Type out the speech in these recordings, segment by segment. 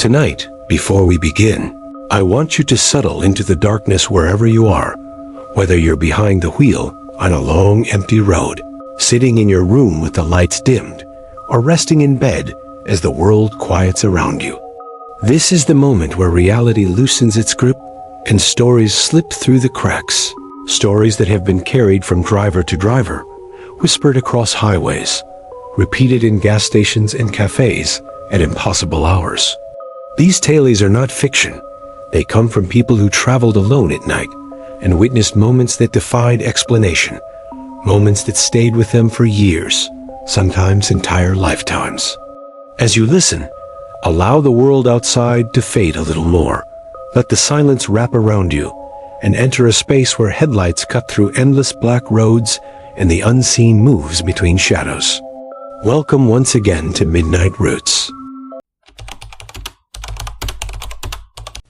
Tonight, before we begin, I want you to settle into the darkness wherever you are, whether you're behind the wheel on a long, empty road, sitting in your room with the lights dimmed, or resting in bed as the world quiets around you. This is the moment where reality loosens its grip and stories slip through the cracks. Stories that have been carried from driver to driver, whispered across highways, repeated in gas stations and cafes at impossible hours. These tales are not fiction. They come from people who traveled alone at night and witnessed moments that defied explanation, moments that stayed with them for years, sometimes entire lifetimes. As you listen, allow the world outside to fade a little more. Let the silence wrap around you and enter a space where headlights cut through endless black roads and the unseen moves between shadows. Welcome once again to Midnight Roots.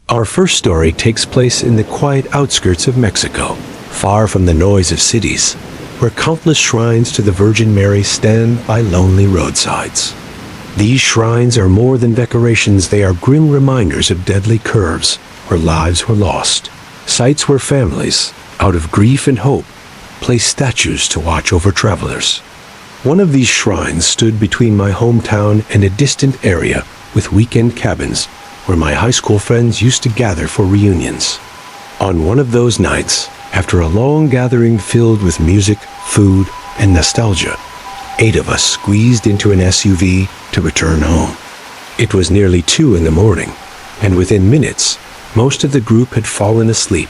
Our first story takes place in the quiet outskirts of Mexico, far from the noise of cities, where countless shrines to the Virgin Mary stand by lonely roadsides. These shrines are more than decorations, they are grim reminders of deadly curves where lives were lost. Sites where families, out of grief and hope, placed statues to watch over travelers. One of these shrines stood between my hometown and a distant area with weekend cabins where my high school friends used to gather for reunions. On one of those nights, after a long gathering filled with music, food, and nostalgia, 8 of us squeezed into an SUV to return home. It was nearly 2 in the morning, and within minutes, most of the group had fallen asleep,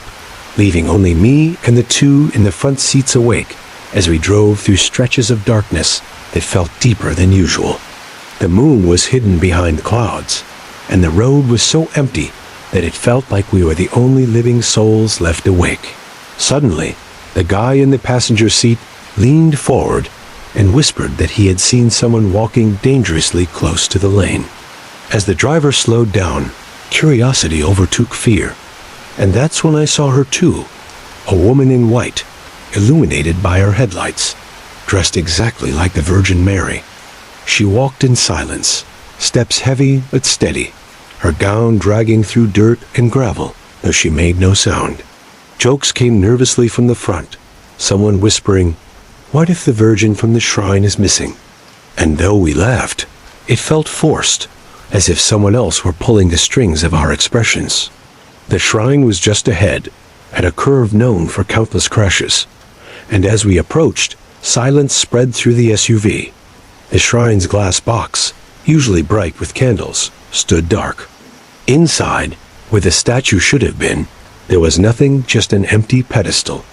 leaving only me and the 2 in the front seats awake as we drove through stretches of darkness that felt deeper than usual. The moon was hidden behind clouds, and the road was so empty that it felt like we were the only living souls left awake. Suddenly, the guy in the passenger seat leaned forward and whispered that he had seen someone walking dangerously close to the lane. As the driver slowed down, curiosity overtook fear, and that's when I saw her too, a woman in white, illuminated by her headlights, dressed exactly like the Virgin Mary. She walked in silence, steps heavy but steady, her gown dragging through dirt and gravel, though she made no sound. Jokes came nervously from the front, someone whispering, "What if the Virgin from the shrine is missing?" And though we laughed, it felt forced, as if someone else were pulling the strings of our expressions. The shrine was just ahead, at a curve known for countless crashes, and as we approached, silence spread through the SUV. The shrine's glass box, usually bright with candles, stood dark. Inside, where the statue should have been, there was nothing, just an empty pedestal.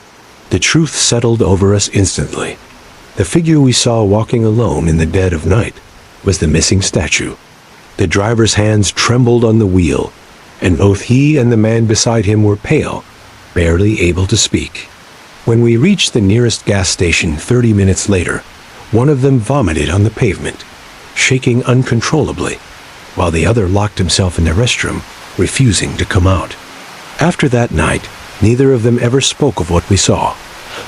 The truth settled over us instantly. The figure we saw walking alone in the dead of night was the missing statue. The driver's hands trembled on the wheel, and both he and the man beside him were pale, barely able to speak. When we reached the nearest gas station 30 minutes later, one of them vomited on the pavement, shaking uncontrollably, while the other locked himself in the restroom, refusing to come out. After that night, neither of them ever spoke of what we saw,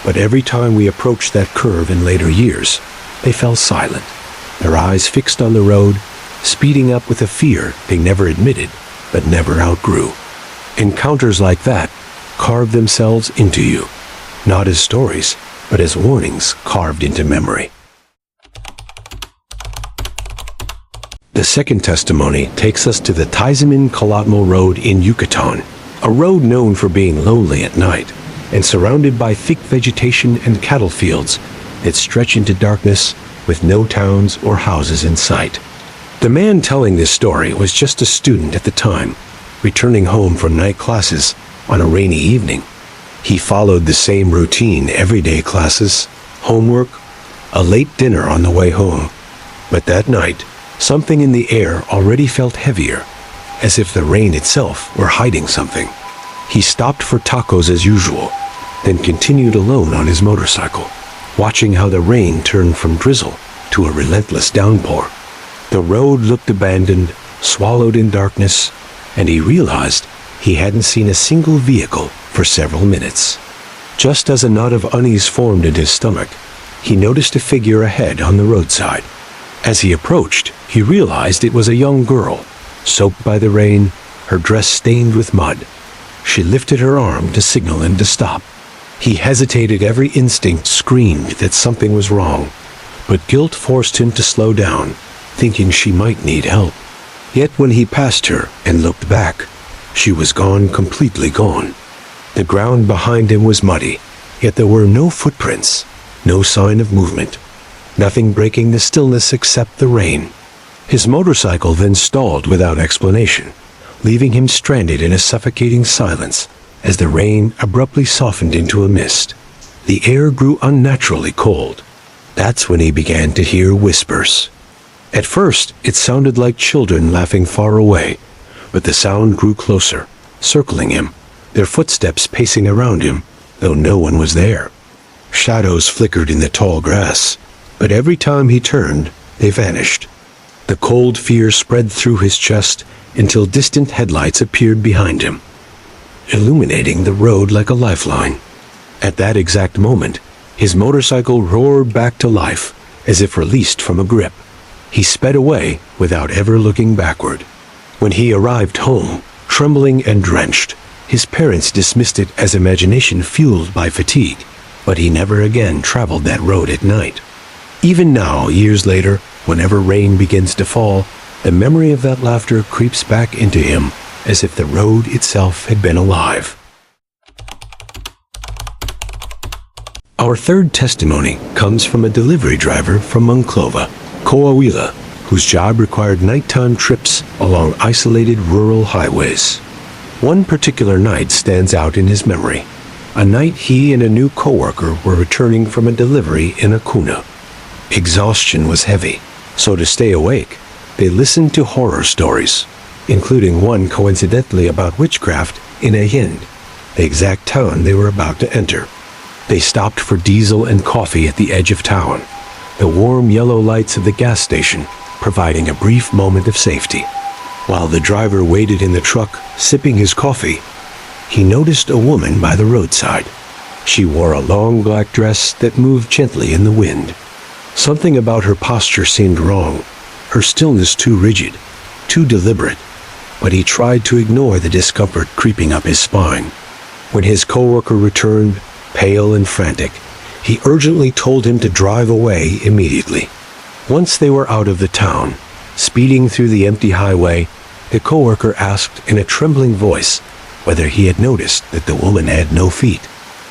but every time we approached that curve in later years, they fell silent, their eyes fixed on the road, speeding up with a fear they never admitted but never outgrew. Encounters like that carve themselves into you, not as stories, but as warnings carved into memory. The second testimony takes us to the Tizimin-Colotmo Road in Yucatan, a road known for being lonely at night and surrounded by thick vegetation and cattle fields that stretch into darkness with no towns or houses in sight. The man telling this story was just a student at the time, returning home from night classes on a rainy evening. He followed the same routine: everyday classes, homework, a late dinner on the way home. But that night, something in the air already felt heavier, as if the rain itself were hiding something. He stopped for tacos as usual, then continued alone on his motorcycle, watching how the rain turned from drizzle to a relentless downpour. The road looked abandoned, swallowed in darkness, and he realized he hadn't seen a single vehicle for several minutes. Just as a knot of unease formed in his stomach, he noticed a figure ahead on the roadside. As he approached, he realized it was a young girl, Soaked by the rain, her dress stained with mud. She lifted her arm to signal him to stop. He hesitated. Every instinct screamed that something was wrong, but guilt forced him to slow down, thinking she might need help. Yet when he passed her and looked back, she was gone, completely gone. The ground behind him was muddy, yet there were no footprints, no sign of movement, nothing breaking the stillness except the rain. His motorcycle then stalled without explanation, leaving him stranded in a suffocating silence as the rain abruptly softened into a mist. The air grew unnaturally cold. That's when he began to hear whispers. At first, it sounded like children laughing far away, but the sound grew closer, circling him, their footsteps pacing around him, though no one was there. Shadows flickered in the tall grass, but every time he turned, they vanished. The cold fear spread through his chest until distant headlights appeared behind him, illuminating the road like a lifeline. At that exact moment, his motorcycle roared back to life, as if released from a grip. He sped away without ever looking backward. When he arrived home, trembling and drenched, his parents dismissed it as imagination fueled by fatigue, but he never again traveled that road at night. Even now, years later, whenever rain begins to fall, the memory of that laughter creeps back into him as if the road itself had been alive. Our third testimony comes from a delivery driver from Monclova, Coahuila, whose job required nighttime trips along isolated rural highways. One particular night stands out in his memory. A night he and a new coworker were returning from a delivery in Acuna. Exhaustion was heavy, so to stay awake, they listened to horror stories, including one coincidentally about witchcraft in Allende, the exact town they were about to enter. They stopped for diesel and coffee at the edge of town, the warm yellow lights of the gas station providing a brief moment of safety. While the driver waited in the truck, sipping his coffee, he noticed a woman by the roadside. She wore a long black dress that moved gently in the wind. Something about her posture seemed wrong, her stillness too rigid, too deliberate, but he tried to ignore the discomfort creeping up his spine. When his coworker returned, pale and frantic, he urgently told him to drive away immediately. Once they were out of the town, speeding through the empty highway, the coworker asked in a trembling voice whether he had noticed that the woman had no feet.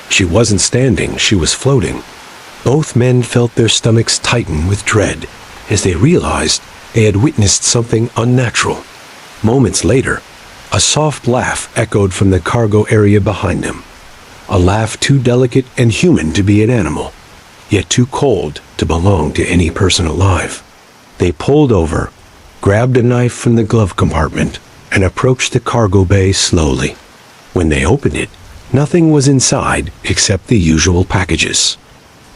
She wasn't standing, she was floating. Both men felt their stomachs tighten with dread as they realized they had witnessed something unnatural. Moments later, a soft laugh echoed from the cargo area behind them. A laugh too delicate and human to be an animal, yet too cold to belong to any person alive. They pulled over, grabbed a knife from the glove compartment, and approached the cargo bay slowly. When they opened it, nothing was inside except the usual packages.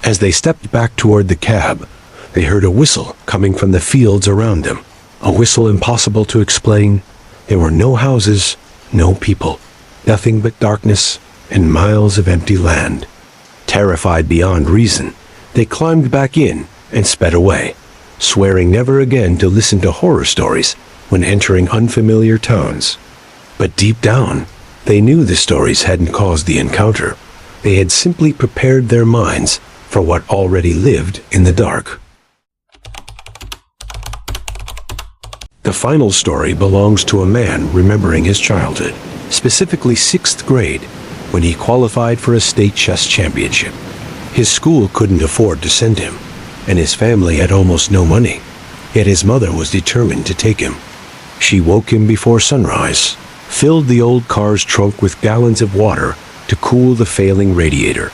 As they stepped back toward the cab, they heard a whistle coming from the fields around them, a whistle impossible to explain. There were no houses, no people, nothing but darkness and miles of empty land. Terrified beyond reason, they climbed back in and sped away, swearing never again to listen to horror stories when entering unfamiliar towns. But deep down, they knew the stories hadn't caused the encounter. They had simply prepared their minds for what already lived in the dark. The final story belongs to a man remembering his childhood, specifically 6th grade, when he qualified for a state chess championship. His school couldn't afford to send him, and his family had almost no money, yet his mother was determined to take him. She woke him before sunrise, filled the old car's trunk with gallons of water to cool the failing radiator,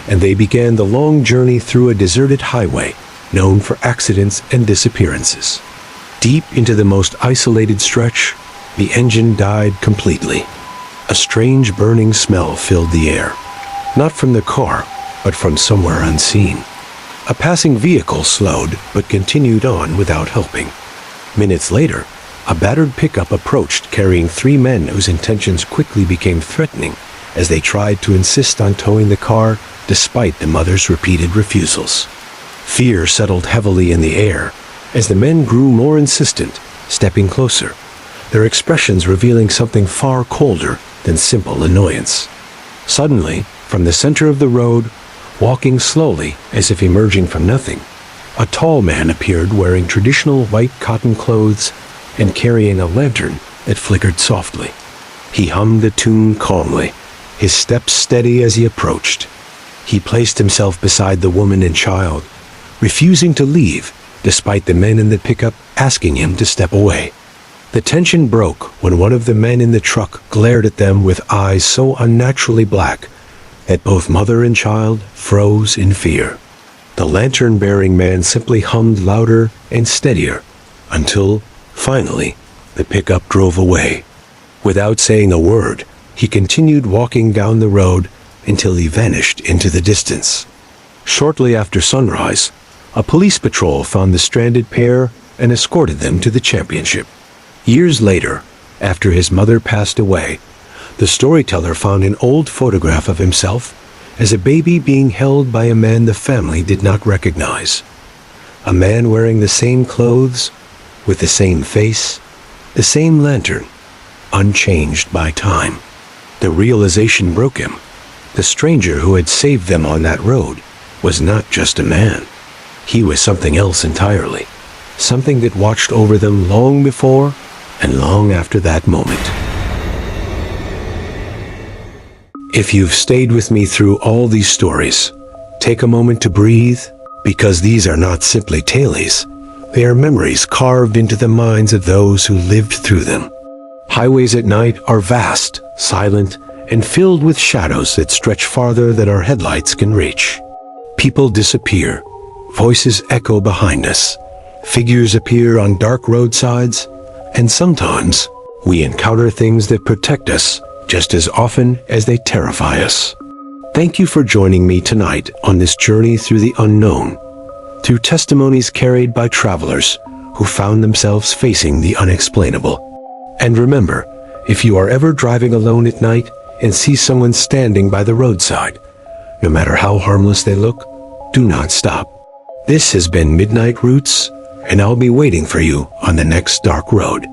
and they began the long journey through a deserted highway known for accidents and disappearances. Deep into the most isolated stretch, the engine died completely. A strange burning smell filled the air, not from the car, but from somewhere unseen. A passing vehicle slowed but continued on without helping. Minutes later, a battered pickup approached carrying 3 men whose intentions quickly became threatening as they tried to insist on towing the car despite the mother's repeated refusals. Fear settled heavily in the air as the men grew more insistent, stepping closer, their expressions revealing something far colder than simple annoyance. Suddenly, from the center of the road, walking slowly as if emerging from nothing, a tall man appeared wearing traditional white cotton clothes and carrying a lantern that flickered softly. He hummed a tune calmly, his steps steady as he approached. He placed himself beside the woman and child, refusing to leave despite the men in the pickup asking him to step away. The tension broke when one of the men in the truck glared at them with eyes so unnaturally black that both mother and child froze in fear. The lantern-bearing man simply hummed louder and steadier until, finally, the pickup drove away. Without saying a word, he continued walking down the road until he vanished into the distance. Shortly after sunrise, a police patrol found the stranded pair and escorted them to the championship. Years later, after his mother passed away, the storyteller found an old photograph of himself as a baby being held by a man the family did not recognize. A man wearing the same clothes, with the same face, the same lantern, unchanged by time. The realization broke him. The stranger who had saved them on that road was not just a man. He was something else entirely, something that watched over them long before and long after that moment. If you've stayed with me through all these stories, take a moment to breathe, because these are not simply tales. They are memories carved into the minds of those who lived through them. Highways at night are vast, silent, and filled with shadows that stretch farther than our headlights can reach. People disappear, voices echo behind us, figures appear on dark roadsides, and sometimes we encounter things that protect us just as often as they terrify us. Thank you for joining me tonight on this journey through the unknown, through testimonies carried by travelers who found themselves facing the unexplainable. And remember, if you are ever driving alone at night and see someone standing by the roadside, no matter how harmless they look, do not stop. This has been Midnight Roots, and I'll be waiting for you on the next dark road.